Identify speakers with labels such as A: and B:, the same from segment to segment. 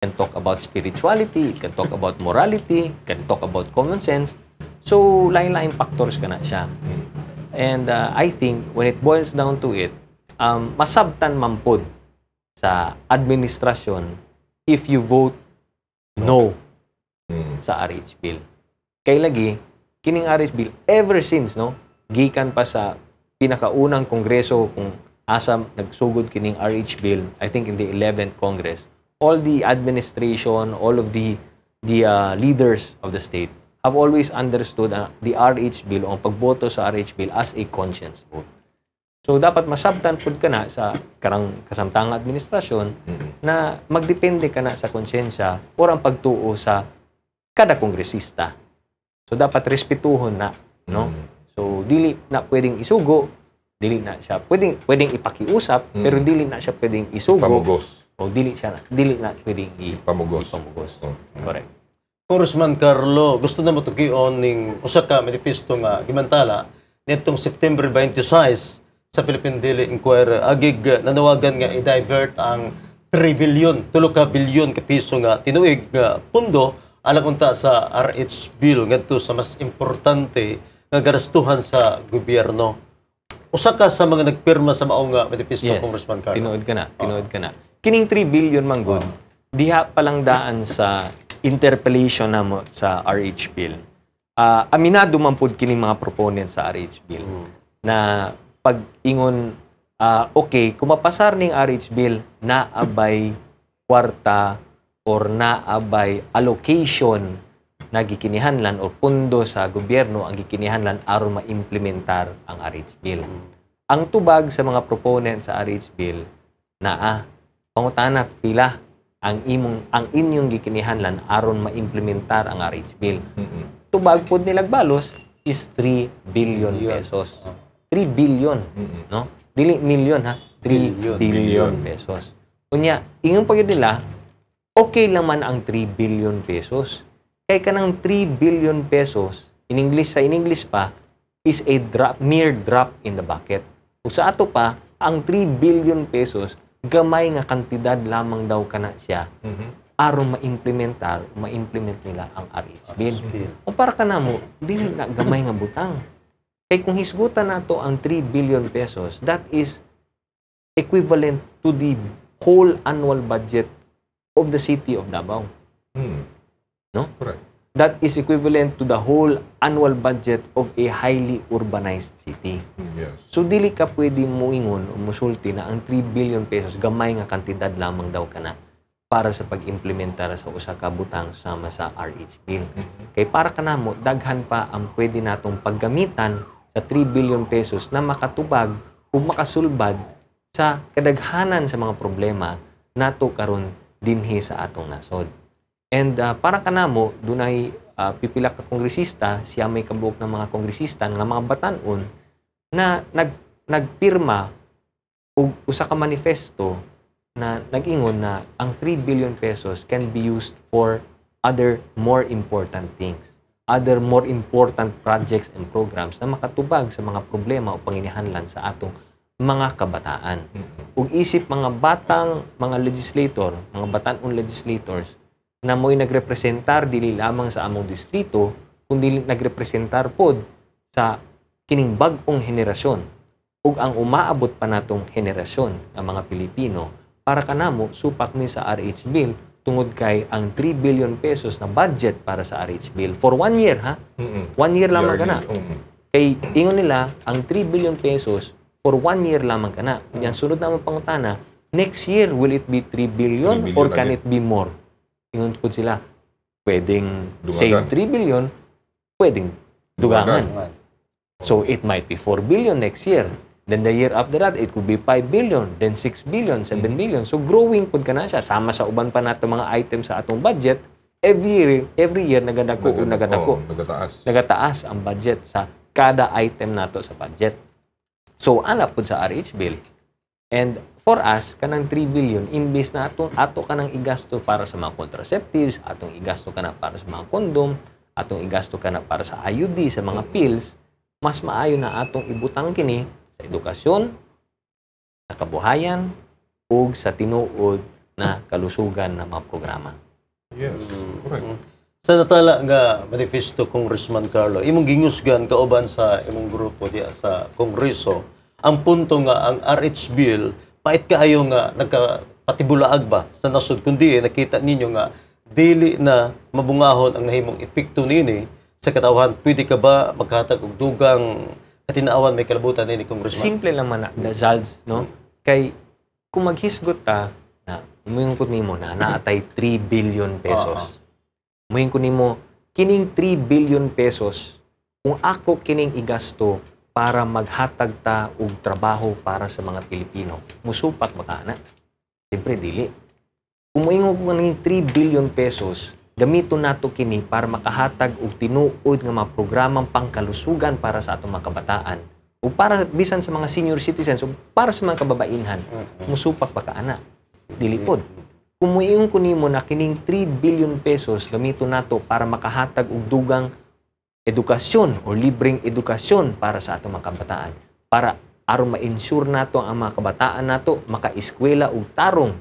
A: can talk about spirituality, it can talk about morality, it can talk about common sense. So, lain-lain factors ka na siya. And I think, when it boils down to it, masabtan mampod sa administrasyon if you vote no sa RH Bill. Kay lagi, kining RH Bill, ever since, no, gikan pa sa pinakaunang kongreso kung asa nagsugod kining RH Bill, I think in the 11th Congress, all the administration, all of the leaders of the state have always understood the RH Bill o ang pagboto sa RH Bill as a conscience vote. So, dapat masabtan pud ka na sa karang kasamtang administrasyon na magdepende ka na sa konsensya o ang pagtuo sa kada kongresista. So, dapat respetuhon na, no? So, dili na pwedeng isugo, dili na siya pwedeng ipakiusap, pero dili na siya pwedeng isugo.
B: Pamugos.
A: O dili na pwedeng
B: Ipamugos.
A: Correct.
C: Congressman Carlo, gusto na mo tugion ning usa ka manifesto nga gimantala nitong September 26 sa Philippine Daily Inquirer agig nanawagan nga i-divert ang 3 billion, 3 ka bilyon ka piso nga tinuig nga pundo alang unta sa RH Bill ngadto sa mas importante nga garastuhan sa gobyerno. Usa ka sa mga nagpirma sa mao nga manifesto,
A: Yes.
C: Congressman Carlo.
A: Tinuod ka na. Kining 3 billion man gud, diha palang daan sa interpellation namo sa RH Bill. Aminado man pud kining mga proponents sa RH Bill na pag-ingon, okay, kung mapasar ning RH Bill, naabay kwarta or naabay allocation na gikinihanlan o pundo sa gobyerno ang gikinihanlan aron ma-implementar ang RH Bill. Ang tubag sa mga proponents sa RH Bill na pangutana pila ang inyong gikinihanlan aron ma-implementar ang RH Bill. Tubag pod nilag balos is 3 billion pesos. 3 billion, no? Dili million ha, 3 billion pesos. Unya, ingon pa gyud nila, okay lang man ang 3 billion pesos. Kay kanang 3 billion pesos in English pa is a mere drop in the bucket. Ug sa ato pa, ang 3 billion pesos gamay nga kantidad lamang daw kana siya aron ma-implement nila ang RH Bill. O para kanamo, dili na gamay nga butang. Kay kung hisgutan nato ang 3 billion pesos, that is equivalent to the whole annual budget of the city of Davao. No?
B: Correct.
A: That is equivalent to the whole annual budget of a highly urbanized city.
B: Yes.
A: So, dili ka pwede muingon o musulti na ang 3 billion pesos gamay nga kantidad lamang daw ka na para sa pag-implementar sa usa ka butang sama sa RH Bill. Kay para ka na mo, daghan pa ang pwede natong paggamitan sa 3 billion pesos na makatubag o makasulbad sa kadaghanan sa mga problema nato karon dinhi sa atong nasod. And para kanamo, dunay pipila ka kongresista, siya may kabuok ng mga kongresista, nga mga batanon, na nagpirma og usa ka manifesto na nag-ingon na ang 3 billion pesos can be used for other more important things, other more important projects and programs na makatubag sa mga problema o panginahanlan sa atong mga kabataan. Ug isip mga batanon legislators, na mo'y nagrepresentar dili lamang sa among distrito, kundi nagrepresentar pod sa kining bag-ong henerasyon ug ang umaabot pa natong henerasyon ng mga Pilipino para kanamo supak mi sa RH Bill tungod kay ang 3 billion pesos na budget para sa RH Bill for 1 year ha. 1 year lamang kana. Kay ingon nila ang 3 billion pesos for 1 year lamang kana. Yang sunod namang pangutana, next year will it be 3 billion or can it be more? Ingon po sila, pwedeng save 3 billion, pwedeng dugangan. So, it might be 4 billion next year. Then the year after that, it could be 5 billion, then 6 billion, 7 billion. So, growing po ka na siya. Sama sa uban pa nato mga items sa atong budget, every year nagadako. Nagataas ang budget sa kada item nato sa budget. So, ana po sa RH Bill. And for us, kanang 3 billion, imbes na ato kanang igasto para sa mga contraceptives, atong igasto ka na para sa mga kondom, atong igasto ka na para sa IUD, sa mga pills, mas maayo na atong ibutang kini sa edukasyon, sa kabuhayan, ug sa tinuod na kalusugan ng mga programa.
B: Yes, correct.
C: Sa natala nga manifesto Congressman Carlo, imong gingusgan kauban sa imong grupo diya sa Kongreso, ang punto nga ang RH bill pait kaayo nga nagkapatibulaag ba sa nasod kundi nakita ninyo nga dili na mabungahon ang nahimong epekto nini sa katawhan. Pwede ka ba maghatag og dugang katinaawan may kalabutan nini Congressman?
A: Simple lang man na Zalds, no? Kay kung maghisgot ta na umingkot nimo na naatay 3 billion pesos. Umingkot nimo kining 3 billion pesos kung ako kining igasto para maghatag ta og trabaho para sa mga Pilipino. Musupak ba kana? Siyempre dili. Kung moingon ko kining 3 billion pesos, gamiton nato kini para makahatag og tinuod nga mga programang pangkalusugan para sa atong mga kabataan o para bisan sa mga senior citizens o para sa mga kababainhan. Musupak pa kaana. Dili pod. Kung moingon ko nimo na kining 3 billion pesos gamiton nato para makahatag og dugang edukasyon o libreng edukasyon para sa atong mga kabataan, para aron ma-ensure nato ang mga kabataan nato maka-eskwela og tarong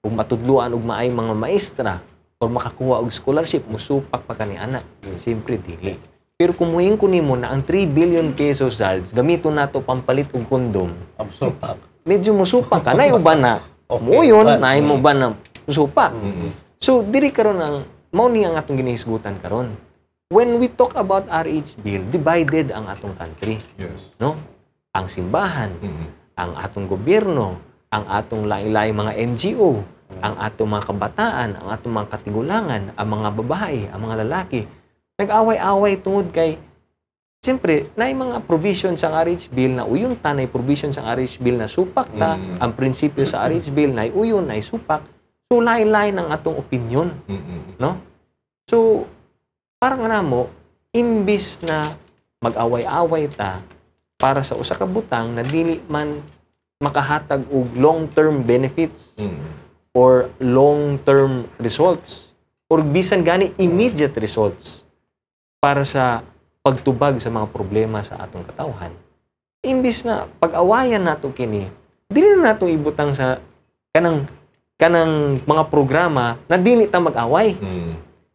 A: o matudluan og maay mga maestra o makakuha og scholarship, musupak pa kani ana. Siyempre dili. Pero kung moingon ko nimo na ang 3 billion pesos gamiton nato pampalit og kondom,
C: Absupak.
A: medyo musupak ka. Nay uban na. Muyon, nay mo ba na musupak. So, diri karon ang mao ni ang atong ginahisgutan karon. When we talk about RH bill, divided ang atong country.
B: Yes.
A: No? Ang simbahan, ang atong gobyerno, ang atong lain-lain mga NGO, ang atong mga kabataan, ang atong mga katigulangan, ang mga babae, ang mga lalaki. Nag-away-away tungod kay siyempre, na mga provision sa RH bill na uyon ta, na provision sa RH bill na supak ta, ang prinsipyo sa RH bill na uyon, na supak. So, lain-lain ang atong opinion. No? So, parang nga mo, imbis na mag-away-away ta para sa usa ka butang na dili man makahatag og long-term benefits or long-term results or bisan gani immediate results para sa pagtubag sa mga problema sa atong katawhan. Imbis na pag-awayan nato kini, dili na nato ibutang sa kanang mga programa na dili ta mag-away.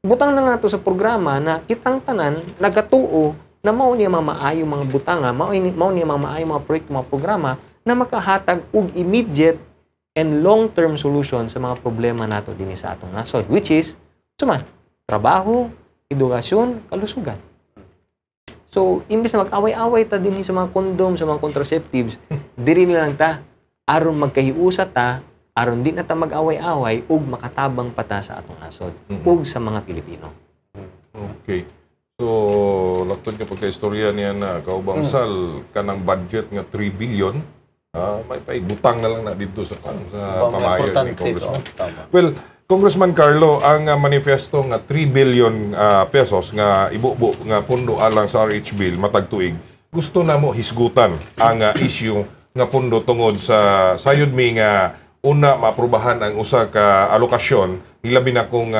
A: Butang na nato sa programa na kitang tanan nagatuo na mao niya mga maayo mga butanga, mao niya mga maayo mga proyekto, mga programa na makahatag og immediate and long-term solution sa mga problema nato dinhi sa atong nasod, which is trabaho, edukasyon, kalusugan. So, imbes na mag-away-away ta dinhi sa mga kondom, sa mga contraceptives, diri lang ta aron magkahiusa ta, aron di na ta mag-away-away ug makatabang pa ta sa atong nasod ug sa mga Pilipino.
B: Okay. So, laktod ka pagka-istorya niya na kaubang sal kanang budget nga 3 billion, may paibutang na lang na dito sa pamahayan ni Congressman. Well, Congressman Carlo, ang manifesto nga 3 billion pesos nga ibubo nga pundo alang sa RH bill matag tuig, gusto na mo hisgutan ang issue nga pundo tungod sa sayod mi nga una maaprubahan ang usa ka alokasyon, hilabi na kung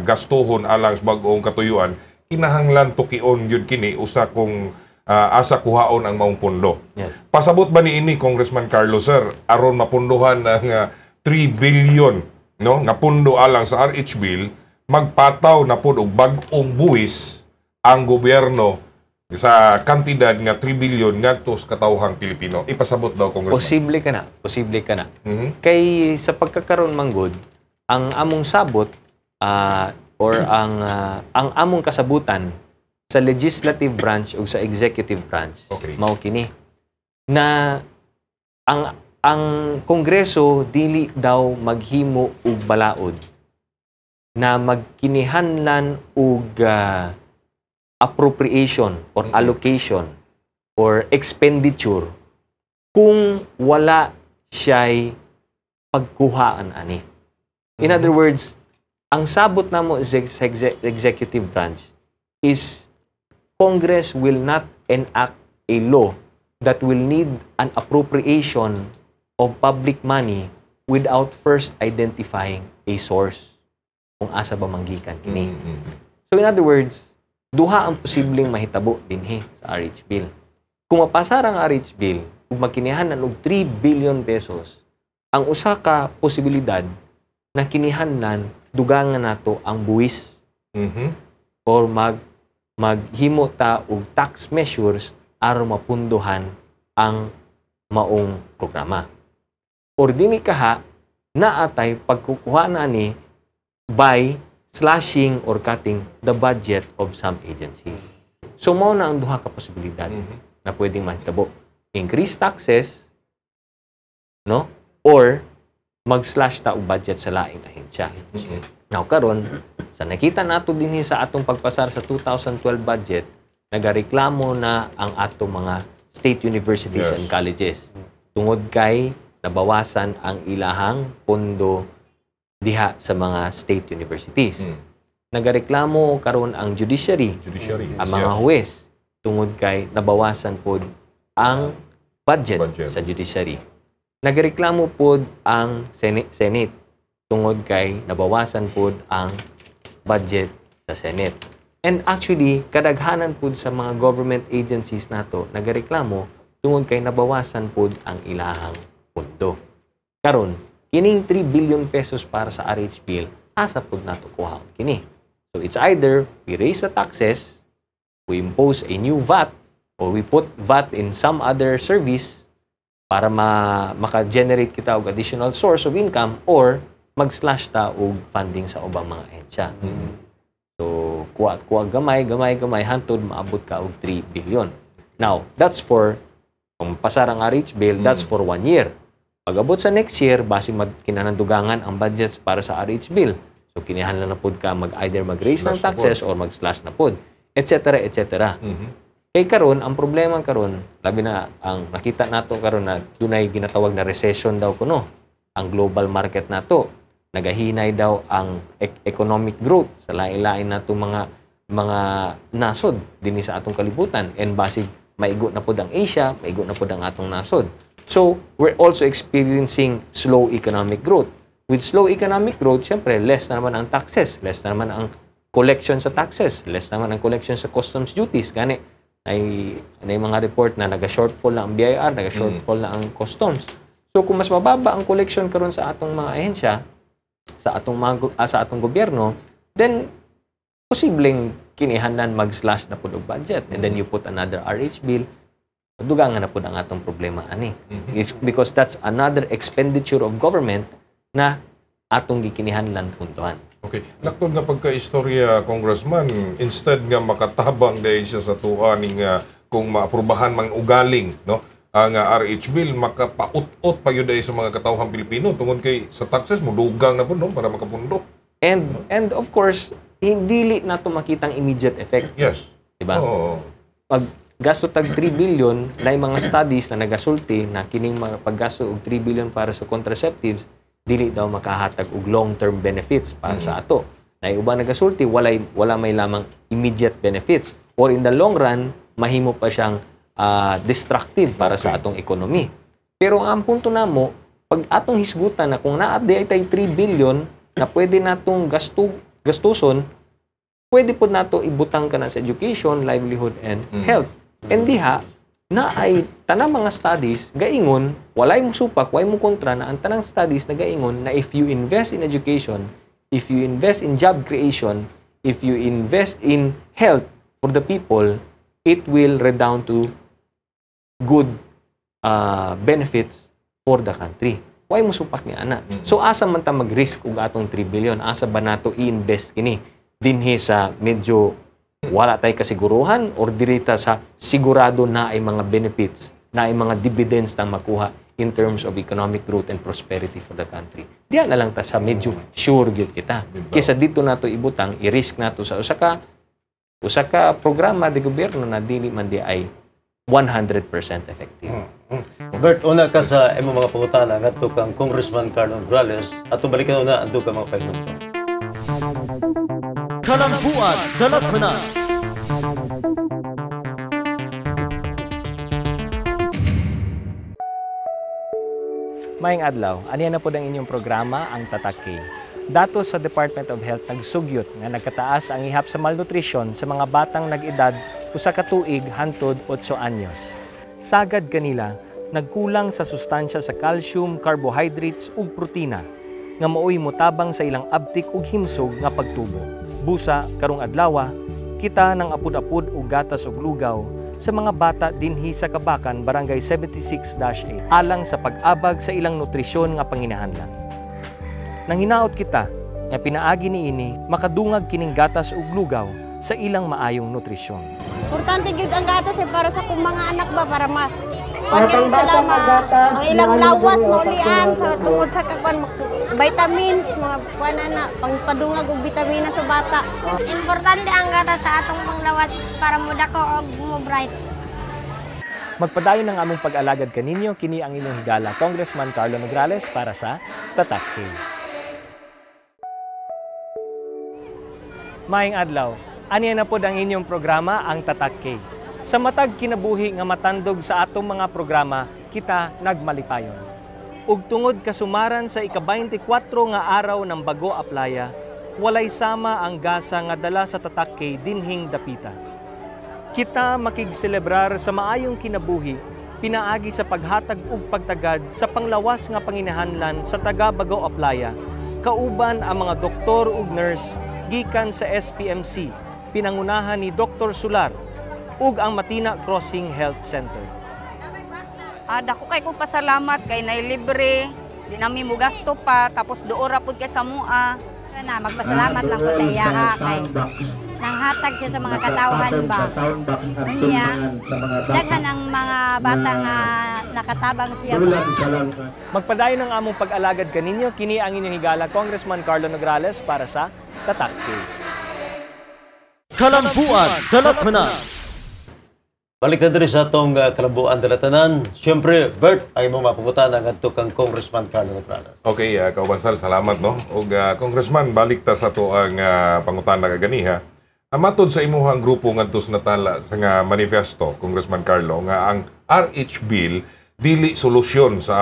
B: gastuhon alang sa bag-ong katuyuan, kinahanglan tukion yun kini usa kung asa kuhaon ang maong pundo.
A: Yes.
B: Pasabot ba ni ini Congressman Carlo sir aron mapunduhan ang 3 billion no nga pundo alang sa RH bill, magpataw na pud og bag-ong buwis ang gobyerno sa kantidad nga 3 billion ngadto sa katawhang Pilipino. Ipasabot daw Congressman.
A: Posible ka na. Kay sa pagkakaroon manggod, ang among sabot or ang among kasabutan sa legislative branch o sa executive branch, mao kini na ang Kongreso dili daw maghimo og balaod na magkinihanlan og appropriation or allocation or expenditure kung wala siya'y pagkuhaan ani. In other words, ang sabot namo sa executive branch is Congress will not enact a law that will need an appropriation of public money without first identifying a source kung asa ba manggikan kini. So in other words, duha ang posibleng mahitabo dinhi sa RH bill. Kung mapasar ang RH bill ug magkinihanan og 3 billion pesos, ang usa ka posibilidad na kinihanlan dugangan nato ang buwis
B: Mhm.
A: or maghimo ta og tax measures aron mapunduhan ang maong programa. Or dini kaha naatay pagkukuha na ni by slashing or cutting the budget of some agencies. So mao na ang duha ka posibilidad na pwedeng mahitabo. Increase taxes, no? Or mag-slash ta og budget sa laing ahensya. Now karon sa nakita nato dinhi sa atong pagpasar sa 2012 budget, nagareklamo na ang atong mga state universities and colleges tungod kay nabawasan ang ilahang pondo diha sa mga state universities. Nagareklamo karon ang judiciary, ang mga huwes tungod kay nabawasan pod ang budget sa judiciary. Nagareklamo pod ang Senate tungod kay nabawasan pod ang budget sa Senate. And actually, kadaghanan pod sa mga government agencies nato nagareklamo tungod kay nabawasan pod ang ilahang pondo. Karon, kining 3 billion pesos para sa RH bill, asa pod nato kuha kini. So it's either we raise the taxes, we impose a new VAT, or we put VAT in some other service para maka-generate kita og additional source of income, or mag-slash ta og funding sa ubang mga ahensya. So, kuha gamay hantod maabot ka og 3 billion. Now, that's for kung pasar ang RH bill, that's for 1 year. Pag-abot sa next year, base kinanandugangan ang budgets para sa RH bill. So, kinihanlan na pod ka either mag-raise ng taxes or mag-slash na pod, etc. etc. Kay karon, ang problema karon, labi na ang nakita nato karon na dunay ginatawag na recession daw kuno. Ang global market nato, nagahinay daw ang economic growth sa lain-lain nato mga nasod dinhi sa atong kalibutan, and basig maigo na pod ang Asia, maigo na pod ang atong nasod. So, we're also experiencing slow economic growth. With slow economic growth, syempre, less na naman ang taxes, less na naman ang collection sa taxes, less naman ang collection sa customs duties. Gani, ay mga report na naga-shortfall na ang BIR, naga-shortfall na ang customs. So, kung mas mababa ang collection karon sa atong mga ahensya, sa atong gobyerno, then posibleng kinihanlan mag-slash na pud og budget, and then you put another RH bill, dugangan na pud ang atong problema ani. It's because that's another expenditure of government na atong gikinihanlan puntuhan.
B: Okay. Laktod nga pagka-istorya, Congressman, instead nga makatabang dahil siya sa tuwa ning kung maaprubahan mang ugaling, no? Ang RH bill, makapaut-ut pa yun dahil sa mga katawhang Pilipino tungod kay sa taxes mo, dugang na po, no? Para makapundo.
A: And of course, hindi na ito makitang immediate effect.
B: Yes.
A: Diba?
B: Oo.
A: Pag gasto tag 3 billion, na mga studies na nagasulti na kining mga paggasto og 3 billion para sa contraceptives, dili daw makahatag og long-term benefits para sa ato. Na ubang nagasulti, wala may lamang immediate benefits. Or in the long run, mahimo pa siyang destructive para sa atong economy. Pero ang punto namo, pag atong hisgutan na kung naadi ay 3 billion na pwede natong gastuson, pwede po nato ibutang ka na sa education, livelihood, and health. And diha, na ay tanang mga studies, gaingon, walay mo supak, walay mo kontra na ang tanang studies na gaingon na if you invest in education, if you invest in job creation, if you invest in health for the people, it will redound to good benefits for the country. Walay mo supak ni ana. So asa man ta mag-risk og atong 3 billion? Asa ba nato i-invest kini dinhi sa medyo wala tay kasiguruhan or dirita sa sigurado na ay mga benefits, na ay mga dividends na makuha in terms of economic growth and prosperity for the country. Diyan na lang ta sa medyo sure gyud kita. Kaysa dito nato ibutang, i-risk nato sa usa ka programa de gobyerno na dili man di ay 100% effective.
C: Bert, una ka sa imong mga pangutana ngadto kang Congressman Carlo Nograles, atong balikan na adto ka mga pahinumdom. Kalambuan, dalat ko na!
D: Maayong adlaw, aniya na po ang inyong programa, ang Tatak-K. Datos sa Department of Health nagsugyot nga nagkataas ang ihap sa malnutrisyon sa mga batang nag-edad usa ka tuig hantod 8 anyos. Sagad kanila, nagkulang sa sustansya sa calcium, carbohydrates ug protina. nga maoy motabang sa ilang abtik ug himsog nga pagtubo. Busa karong adlaw kita nang apud-apud og gatas ug lugaw sa mga bata dinhi sa Kabakan, Barangay 76-8 alang sa pag-abag sa ilang nutrisyon nga panginahanglan. Nang hinaot kita nga pinaagi niini makadungag kining gatas ug lugaw sa ilang maayong nutrisyon.
E: Importante gyud ang gatas para sa kong mga anak ba para sila ang ilang lawas maulian sa tungod sa kakwan vitamins mga panana pangpadungag og bitamina sa bata.
F: Importante ang gatas sa atong panglawas para mudako og mo bright.
D: Magpadayon ng among pag-alagad kaninyo kini ang inyong higala Congressman Carlo Nograles para sa Tatak K. Maayong adlaw. Aniya na pod ang inyong programa, ang Tatak K. Sa matag kinabuhi nga matandog sa atong mga programa, kita nagmalipayon. Ug tungod kasumaran sa ika-24 nga araw ng Bago a Playa, walay sama ang gasa nga dala sa Tatak K dinhing dapita. Kita makigselebrar sa maayong kinabuhi, pinaagi sa paghatag ug pagtagad sa panglawas nga panginahanglan sa taga Bago a Playa, kauban ang mga doktor ug nurse gikan sa SPMC, pinangunahan ni Dr. Sular, ug ang Matina Crossing Health Center.
G: Dako kay kong pasalamat kay nailibre, di namin mo gasto pa, tapos doora pud kay sa mua.
F: Na magpasalamat lang ko sa iya kay nanghatag siya sa mga katawhan ba. Niya daghan ang mga bata nga nakatabang siya ba.
D: Magpadayon ng among pag-alagad kaninyo kini ang inyong higala Congressman Carlo Nograles para sa Tatak K.
C: Kalambuan Dalatanan. Balik na diri sa atong Kalambuan Dalatanan. Siyempre, Bert, ay mo mapugutan ang adto kang Congressman Carlo Nograles.
B: Okay, Kaubansal, salamat no. Og Congressman, balik ta sa to ang pangutana kaganiha. Matod sa imuhang grupo ngadto sa natala sa nga manifesto, Congressman Carlo, nga ang RH Bill dili solusyon sa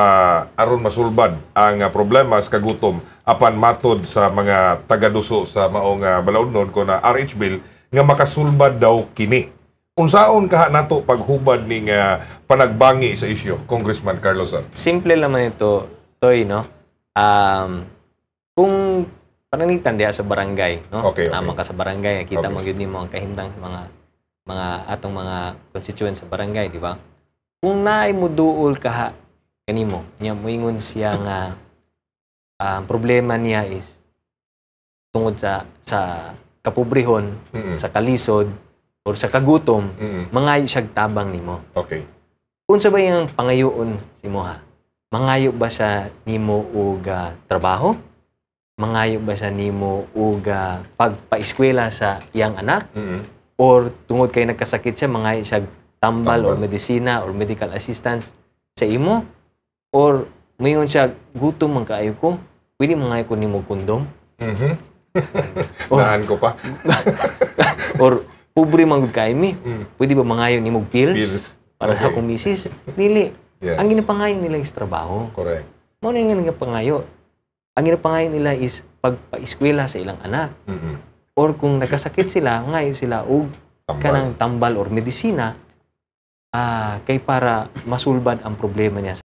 B: aron masulbad ang problema sa kagutom apan matod sa mga tagaduso sa maong balaudnon ko na RH Bill nga makasulbad daw kini. Unsaon kaha nato paghubad ning panagbangi sa isyu, Congressman Carlos?
A: Simple naman ito, Toy, no? Kung pananitan diya sa barangay, no?
B: Okay.
A: Naman ka sa barangay, kita
B: Okay.
A: mo gyud nimo ang kahimtang sa mga atong mga constituents sa barangay, di ba? Kung naay mo duol kaha kanimo, nya moingon siya nga ang problema niya is tungod sa kapobrehon, sa kalisod, or sa kagutom, mangayo siya tabang nimo.
B: Okay.
A: Unsa ba yung pangayoon si mo ha? Mangayo ba siya nimo og trabaho? Mangayo ba siya nimo og pagpaeskwela sa iyang anak? Or tungod kay nagkasakit siya, mangayo siya tambal or medisina or medical assistance sa imo? Or mayon siya gutom man kaayo ko? Pwede mangayo ko nimo kondom?
B: Nahan ko pa.
A: Or pobre man gud kay mi. Pwede ba mangayo nimo pills para sa
B: Okay.
A: akong misis? Dili.
B: Yes.
A: Ang ginapangayo nila is trabaho.
B: Correct.
A: Mao na yung ginapangayo. Ang ginapangayo nila is pagpaeskwela sa ilang anak. Or kung nagkasakit sila, ngayon sila og kanang tambal or medisina kay para masulbad ang problema niya.